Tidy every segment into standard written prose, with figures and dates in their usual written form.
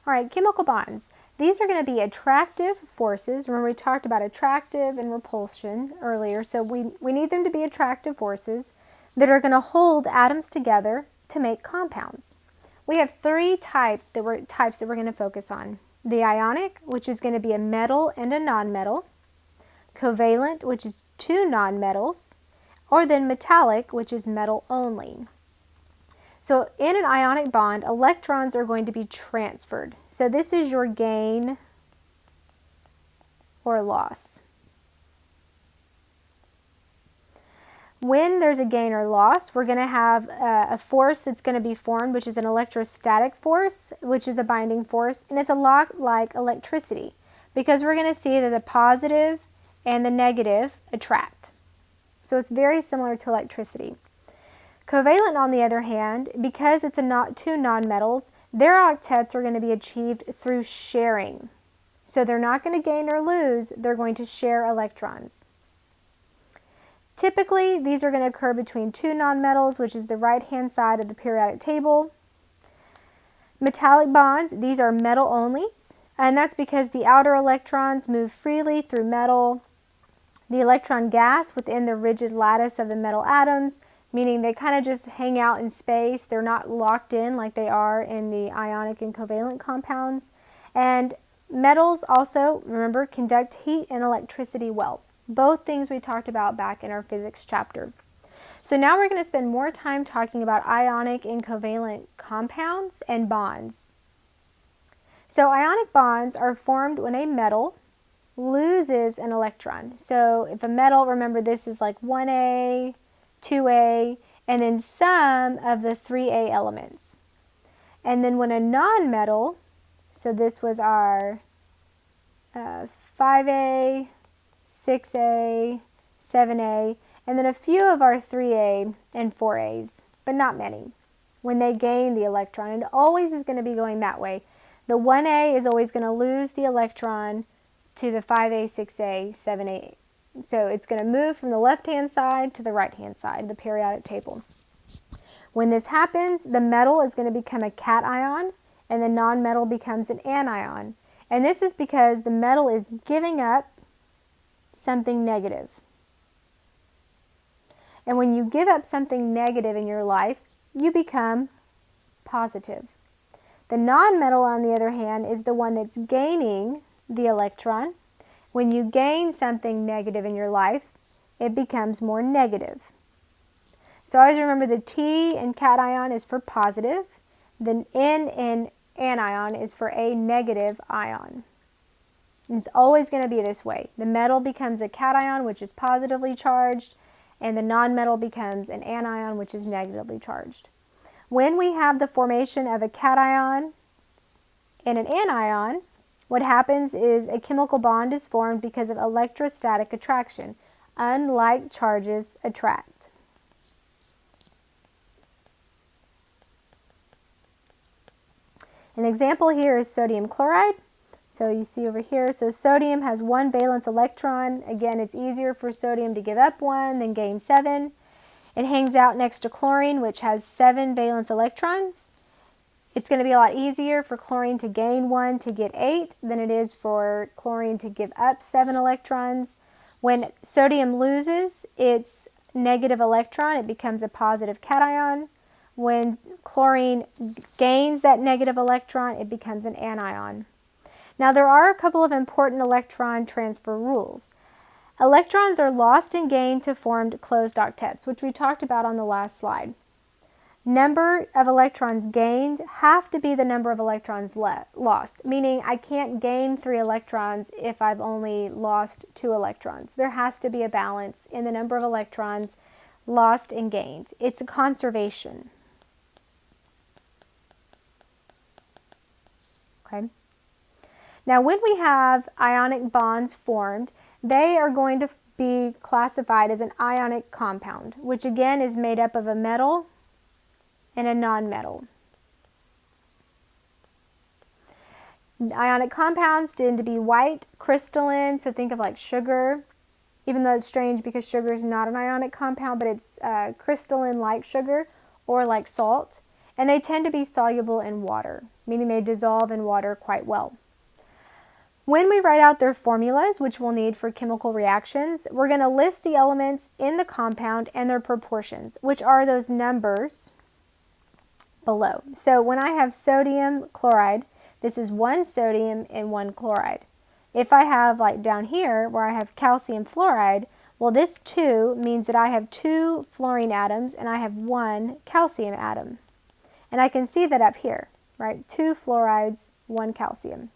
All right, chemical bonds. These are going to be attractive forces. Remember, we talked about attractive and repulsion earlier. So we need them to be attractive forces that are going to hold atoms together to make compounds. We have three types that we're going to focus on. The ionic, which is going to be a metal and a nonmetal. Covalent, which is two nonmetals. Or then metallic, which is metal only. So in an ionic bond, electrons are going to be transferred. So this is your gain or loss. When there's a gain or loss, we're going to have a force that's going to be formed, which is an electrostatic force, which is a binding force. And it's a lot like electricity, because we're going to see that the positive and the negative attract. So it's very similar to electricity. Covalent, on the other hand, because it's two nonmetals, their octets are going to be achieved through sharing. So they're not going to gain or lose, they're going to share electrons. Typically, these are going to occur between two nonmetals, which is the right-hand side of the periodic table. Metallic bonds, these are metal onlys, and that's because the outer electrons move freely through metal. The electron gas within the rigid lattice of the metal atoms, meaning they kind of just hang out in space. They're not locked in like they are in the ionic and covalent compounds. And metals also, remember, conduct heat and electricity well. Both things we talked about back in our physics chapter. So now we're going to spend more time talking about ionic and covalent compounds and bonds. So ionic bonds are formed when a metal loses an electron. So if a metal, remember this is like 1A, 2A, and then some of the 3A elements. And then when a nonmetal, so this was our 5A, 6A, 7A, and then a few of our 3A and 4As, but not many. When they gain the electron, it always is going to be going that way. The 1A is always going to lose the electron to the 5A, 6A, 7A. So it's going to move from the left-hand side to the right-hand side of the periodic table. When this happens, the metal is going to become a cation, and the nonmetal becomes an anion. And this is because the metal is giving up something negative. And when you give up something negative in your life, you become positive. The nonmetal, on the other hand, is the one that's gaining the electron. When you gain something negative in your life, it becomes more negative. So always remember the T in cation is for positive, the N in anion is for a negative ion. And it's always going to be this way. The metal becomes a cation, which is positively charged, and the nonmetal becomes an anion, which is negatively charged. When we have the formation of a cation and an anion, what happens is a chemical bond is formed because of electrostatic attraction. Unlike charges attract. An example here is sodium chloride. So you see over here, so sodium has one valence electron. Again, it's easier for sodium to give up one than gain 7. It hangs out next to chlorine, which has 7 valence electrons. It's going to be a lot easier for chlorine to gain 1 to get 8 than it is for chlorine to give up 7 electrons. When sodium loses its negative electron, it becomes a positive cation. When chlorine gains that negative electron, it becomes an anion. Now there are a couple of important electron transfer rules. Electrons are lost and gained to form closed octets, which we talked about on the last slide. Number of electrons gained have to be the number of electrons lost, meaning I can't gain 3 electrons if I've only lost 2 electrons. There has to be a balance in the number of electrons lost and gained. It's a conservation. Okay. Now when we have ionic bonds formed, they are going to be classified as an ionic compound, which again is made up of a metal and a nonmetal. Ionic compounds tend to be white, crystalline, so think of like sugar, even though it's strange because sugar is not an ionic compound, but it's crystalline like sugar or like salt. and they tend to be soluble in water, meaning they dissolve in water quite well. When we write out their formulas, which we'll need for chemical reactions, we're going to list the elements in the compound and their proportions, which are those numbers below. So when I have sodium chloride, this is 1 sodium and 1 chloride. If I have, like down here, where I have calcium fluoride, well, this 2 means that I have 2 fluorine atoms and I have 1 calcium atom. And I can see that up here, right? 2 fluorides, 1 calcium.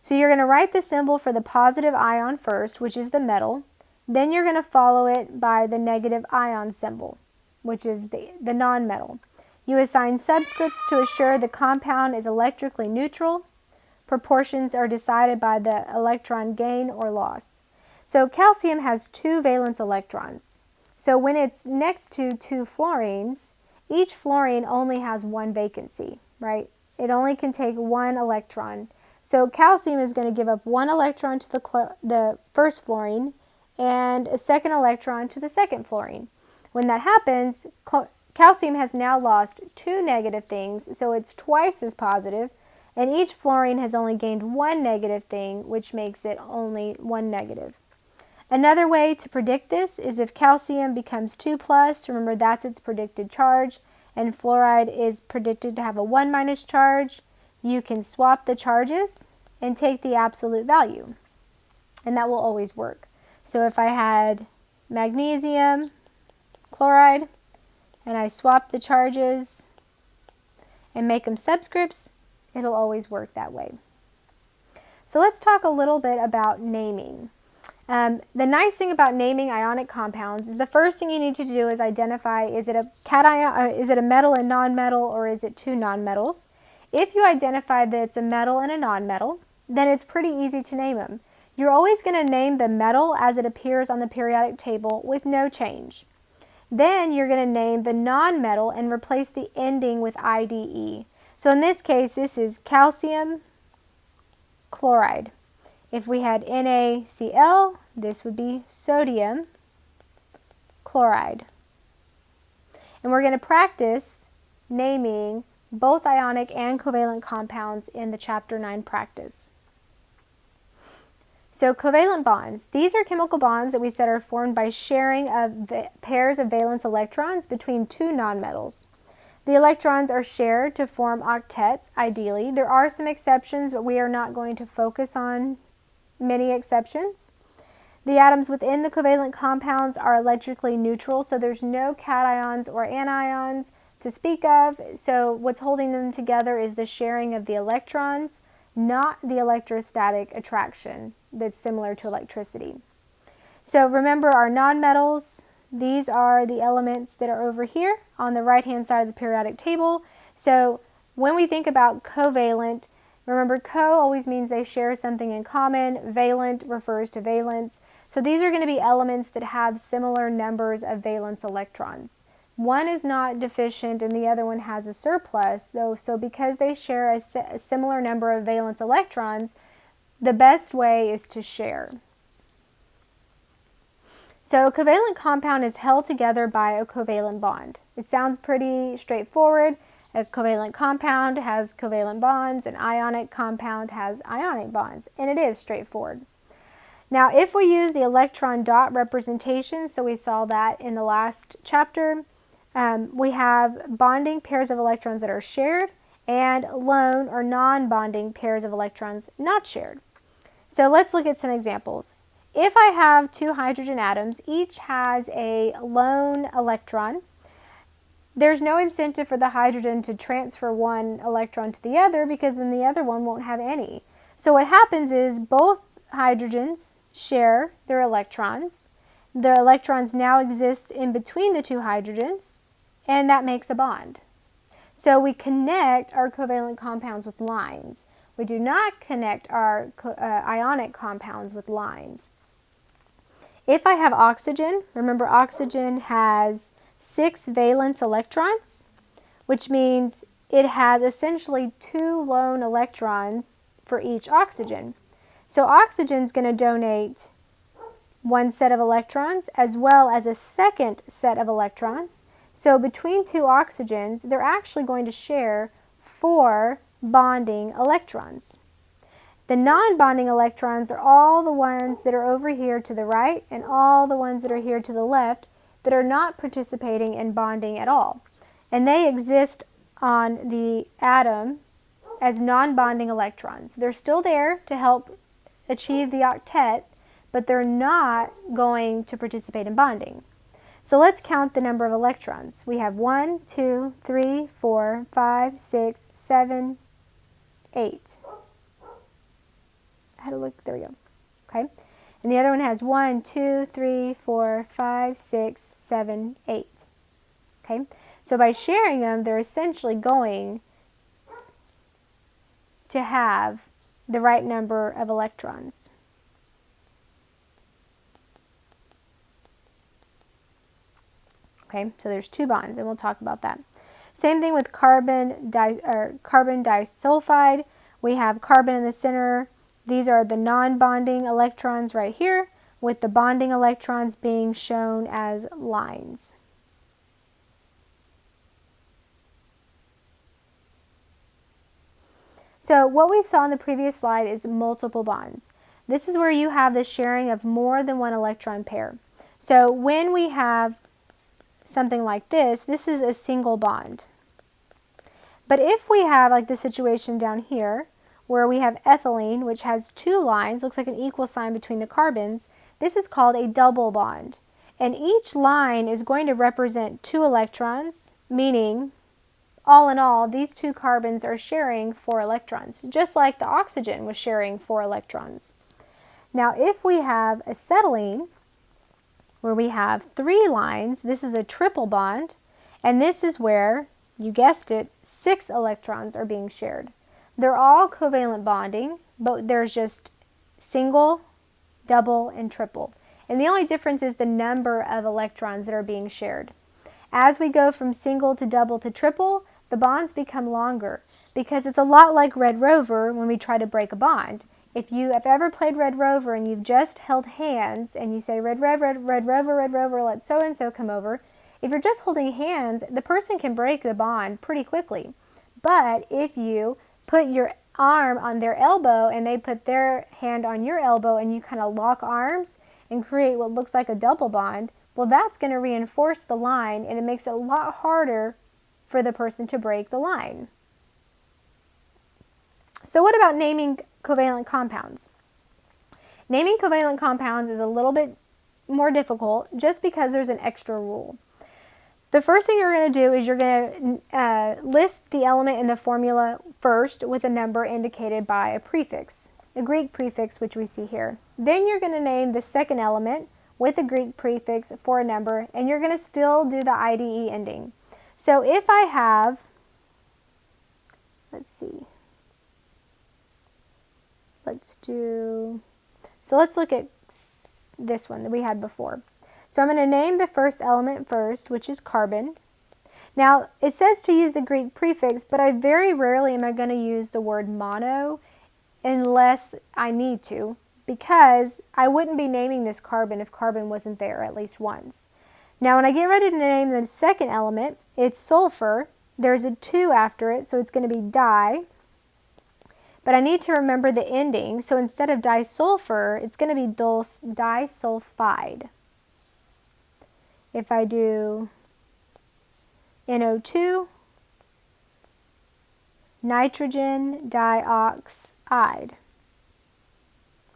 So you're going to write the symbol for the positive ion first, which is the metal. Then you're going to follow it by the negative ion symbol, which is the nonmetal. You assign subscripts to assure the compound is electrically neutral. Proportions are decided by the electron gain or loss. So calcium has 2 valence electrons. So when it's next to 2 fluorines, each fluorine only has 1 vacancy, right? It only can take 1 electron. So calcium is going to give up 1 electron to the first fluorine and a 2nd electron to the 2nd fluorine. When that happens, calcium has now lost 2 negative things, so it's twice as positive, and each fluorine has only gained 1 negative thing, which makes it only 1 negative. Another way to predict this is if calcium becomes 2+, remember that's its predicted charge, and fluoride is predicted to have a 1- charge, you can swap the charges and take the absolute value, and that will always work. So if I had magnesium chloride and I swap the charges and make them subscripts, it'll always work that way. So let's talk a little bit about naming. The nice thing about naming ionic compounds is the first thing you need to do is identify, is it a cation, is it a metal and nonmetal, or is it 2 nonmetals? If you identify that it's a metal and a nonmetal, then it's pretty easy to name them. You're always going to name the metal as it appears on the periodic table with no change. Then you're going to name the nonmetal and replace the ending with IDE. So in this case, this is calcium chloride. If we had NaCl, this would be sodium chloride. And we're going to practice naming both ionic and covalent compounds in the Chapter 9 practice. So covalent bonds, these are chemical bonds that we said are formed by sharing of the pairs of valence electrons between 2 nonmetals. The electrons are shared to form octets, ideally. There are some exceptions, but we are not going to focus on many exceptions. The atoms within the covalent compounds are electrically neutral, so there's no cations or anions to speak of. So what's holding them together is the sharing of the electrons, not the electrostatic attraction that's similar to electricity. So remember our nonmetals, these are the elements that are over here on the right-hand side of the periodic table. So when we think about covalent, remember co always means they share something in common, valent refers to valence. So these are going to be elements that have similar numbers of valence electrons. One is not deficient and the other one has a surplus, so because they share a similar number of valence electrons, the best way is to share. So a covalent compound is held together by a covalent bond. It sounds pretty straightforward. A covalent compound has covalent bonds, an ionic compound has ionic bonds, and it is straightforward. Now if we use the electron dot representation, so we saw that in the last chapter, we have bonding pairs of electrons that are shared and lone or non-bonding pairs of electrons not shared. So let's look at some examples. If I have 2 hydrogen atoms, each has a lone electron, there's no incentive for the hydrogen to transfer 1 electron to the other because then the other one won't have any. So what happens is both hydrogens share their electrons. The electrons now exist in between the 2 hydrogens, and that makes a bond. So we connect our covalent compounds with lines. We do not connect our ionic compounds with lines. If I have oxygen, remember oxygen has 6 valence electrons, which means it has essentially 2 lone electrons for each oxygen. So oxygen is going to donate 1 set of electrons as well as a second set of electrons. So between two oxygens, they're actually going to share 4 bonding electrons. The non-bonding electrons are all the ones that are over here to the right and all the ones that are here to the left that are not participating in bonding at all. And they exist on the atom as non-bonding electrons. They're still there to help achieve the octet, but they're not going to participate in bonding. So let's count the number of electrons. We have 1, 2, 3, 4, 5, 6, 7, 8. I had to look, there we go. Okay. And the other one has 1, 2, 3, 4, 5, 6, 7, 8. Okay. So by sharing them, they're essentially going to have the right number of electrons. Okay, so there's 2 bonds, and we'll talk about that. Same thing with carbon disulfide. We have carbon in the center. These are the non-bonding electrons right here, with the bonding electrons being shown as lines. So what we saw in the previous slide is multiple bonds. This is where you have the sharing of more than one electron pair. So when we have something like this, this is a single bond. But if we have like the situation down here, where we have ethylene, which has 2 lines, looks like an equal sign between the carbons, this is called a double bond. And each line is going to represent 2 electrons, meaning all in all, these 2 carbons are sharing 4 electrons, just like the oxygen was sharing 4 electrons. Now, if we have acetylene, where we have 3 lines, this is a triple bond, and this is where, you guessed it, 6 electrons are being shared. They're all covalent bonding, but there's just single, double, and triple. And the only difference is the number of electrons that are being shared. As we go from single to double to triple, the bonds become longer, because it's a lot like Red Rover when we try to break a bond. If you have ever played Red Rover and you've just held hands and you say, Red Rover, let so-and-so come over, if you're just holding hands, the person can break the bond pretty quickly. But if you put your arm on their elbow and they put their hand on your elbow and you kind of lock arms and create what looks like a double bond, well, that's going to reinforce the line, and it makes it a lot harder for the person to break the line. So what about naming covalent compounds? Naming covalent compounds is a little bit more difficult just because there's an extra rule. The first thing you're going to do is you're going to list the element in the formula first with a number indicated by a prefix, a Greek prefix, which we see here. Then you're going to name the second element with a Greek prefix for a number, and you're going to still do the IDE ending. So if I have, let's look at this one that we had before. So I'm going to name the first element first, which is carbon. Now, it says to use the Greek prefix, but I very rarely am I going to use the word mono unless I need to, because I wouldn't be naming this carbon if carbon wasn't there at least once. Now, when I get ready to name the second element, it's sulfur. There's a 2 after it, so it's going to be di. But I need to remember the ending, so instead of disulfur, it's going to be disulfide. If I do NO2, nitrogen dioxide.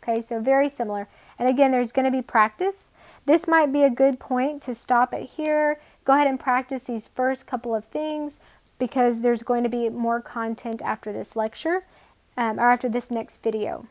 Okay, so very similar. And again, there's going to be practice. This might be a good point to stop it here. Go ahead and practice these first couple of things, because there's going to be more content after this lecture, or after this next video.